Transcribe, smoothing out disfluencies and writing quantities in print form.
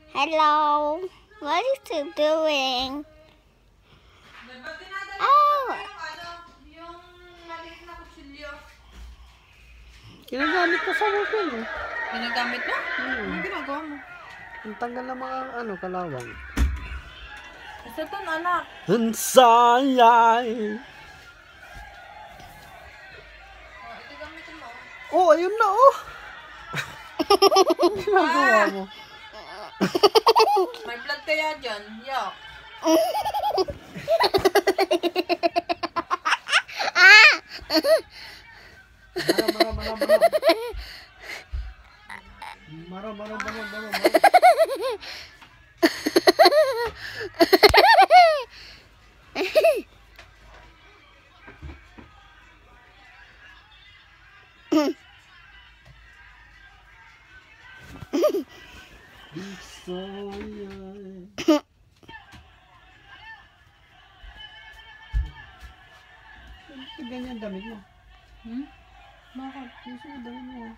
Hello. What is you doing? Oh. Yung maliit na kutsilyo. Ginagamit ko sa working eh. Ginagamit mo? Ano ginagawa mo? Ang tanggal ng mga kalawang. Isa to, anak. Ang sayay. Ito gamitin mo. Oh, ayun na oh. Ginagawa mo. May blood kaya dyan. Yuck. Mara. Ganyan damit mo. Bakit? Gusto mo damit mo.